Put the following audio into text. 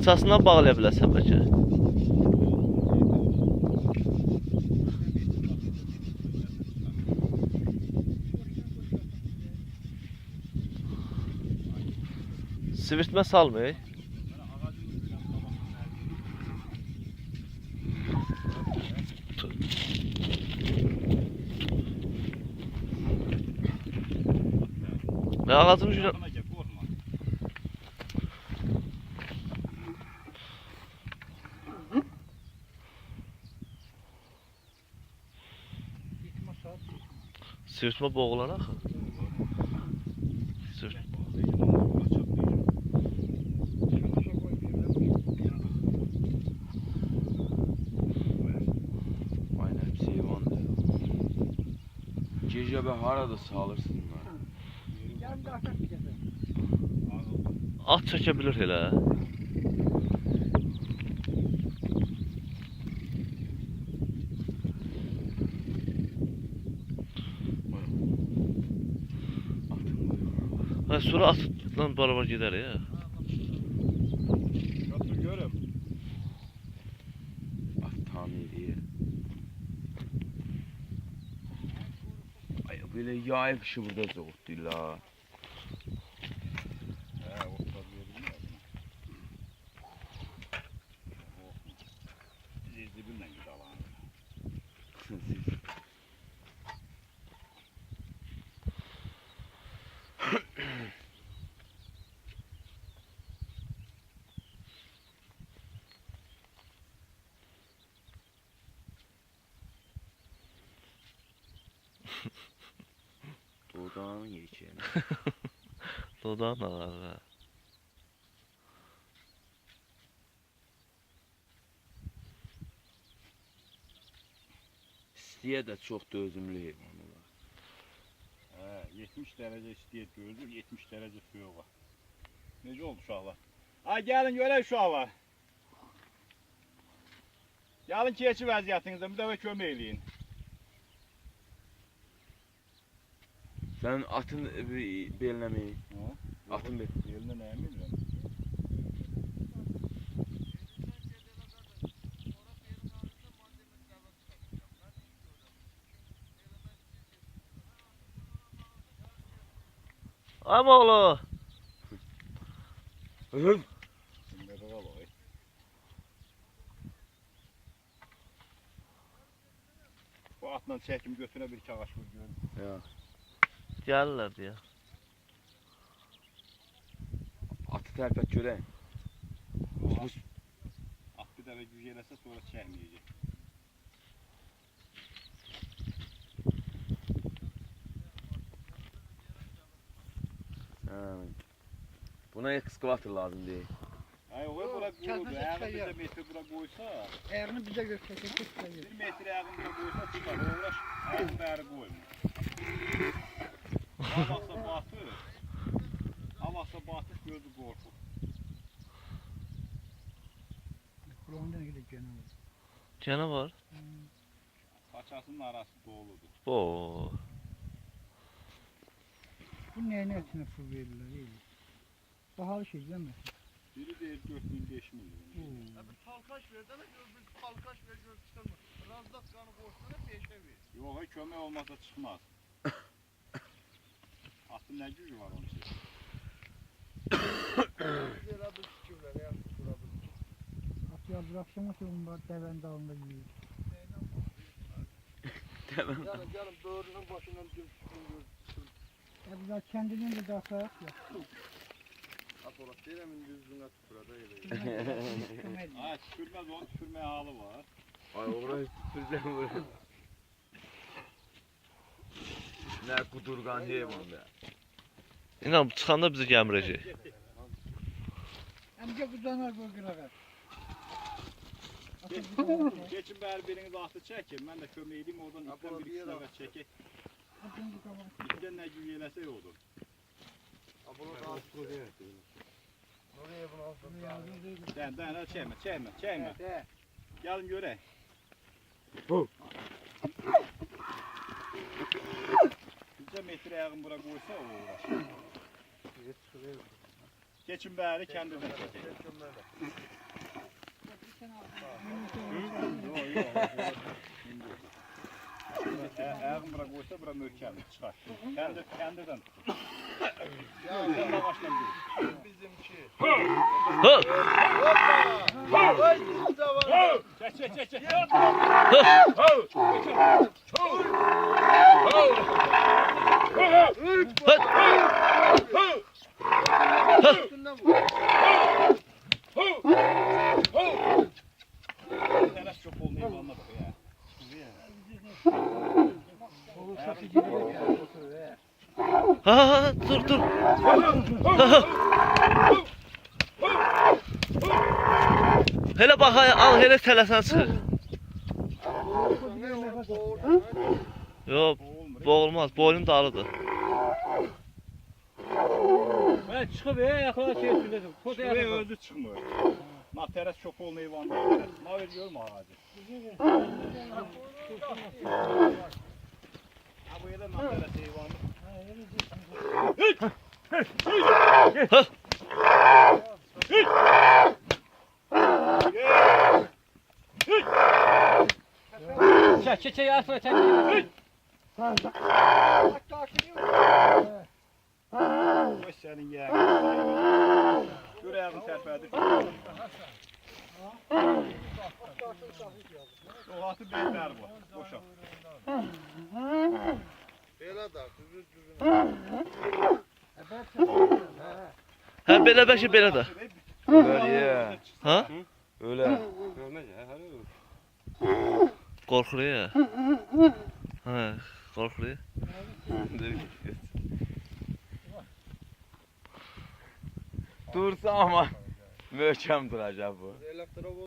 Paçasından bağlaya bilərsən bəlkə. Sivirtmə salmır. Ne ağacın ucuna... Sivirtmə boğular axı. Aynen hepsi heyvandır. Gece ben harada sağlırsın bunları. At çekebilir hele. Ha, sonra atla beraber gider ya. Götür görüm. At tamiri. Ay böyle yağ kışı burada zordu la. Otlar verilmiyor. Zibinden git Allah'ım. Dudağını geçelim. Dodağın ağır. İstiye de çok dözümlü heyvanı var. 70 derece istiyet gözlük, 70 derece suyu var. Nece oldu uşaqlar? Ay gelin görək uşaqlar. Gelin keçi vəziyyətinizdə bir dəfə kömək eləyin. Sen atın beline mi? Atın beline. Belinə nəyə bilirəm? Ama oğlu. Hıh. Bu atla çəkim götürə bir kağaç vur görüm. Ya. Gelirler diye. Atı terpet göreyim. At bir dəfə güc eləsə sonra çəkməyəcək. Buna ekskavator lazım değil. Ay o bura qoyuldu, ayağını bizə metr bura qoysa. Ayağını bizə götürəcək, tutmayır. 1 metr ayağını bura qoysa çıxar, uğraş, ayağını bəri qoyma. Havaqsa batır, gözü qorxur. Kulağından gidiyor canavar. Canavar. Paçasının arası doludur. Oo. Bu neyin etine su verirler, iyi. Pahalı şey değil mi? Biri deyir 4000-5000 lira. Abi talkaş ver de talkaş ver gör çıkarma. Razdak kanı koşsana 5'e ver. Yox, kömək olmasa çıxmaz. Atın nə gücü var onun için? Güzel abi sikirler ya tutulabilir. At ya bıraksana sen var deven dalında yiyor. Canım böğrünün başından dümsün gör. Ya biraz kendinin de daha sayak ya. Apolat değil emin düzlüğüne tüpürada öyle. Ay tükürmez onun tükürmeye halı var. Ay oraya süpüreceğim buraya. Ne kudurgan heyvan be. İnan çıxanda bizi gəmirəcək. Amca kudanar bu kırağa. Geçin bari biriniz atı çəkin, mən də kömək edeyim oradan ipdən bir iki dəfə çəkək. İpdən nə güc eləsə olur. Apolat ağzı değil. Oraya bunu alsın. Dən, çəkmə. Gəlin görək. Bizə metr ayağını bura qoysa o uğraşır. Geçin bari kəndimdən çəkək. Ayağım bura koysa bura möhkemdir, çıxar. Kəndirdən tutun. Sen de baştan dur. Bizimki. Hı! Vay bizde var. Çek. Üstünden vur. Tələs çok olmayı anladık ya. Ha, dur. Hele bak al hele tələsən çıx. Yok, boğulmaz. Boynum dağılıdır. Ben çıkıp yakala şey söyledim. Şuraya özü çıkmıyor. Ma teres çok olmayı vandı. Ma ver görme ağacı. Ha bu yere ma teres eyvanı. Çek yasla çek. Bu senin yeğenin. Yüreğin terpedir. O atı bezler bu. Boşa. Bela da düzün. Ha belə bəşi belə də. Öyle. Ha? Öyle. Qorxur ya. Ha, qorxur ya. Dursa ama möhkəm duracaq bu. Elektra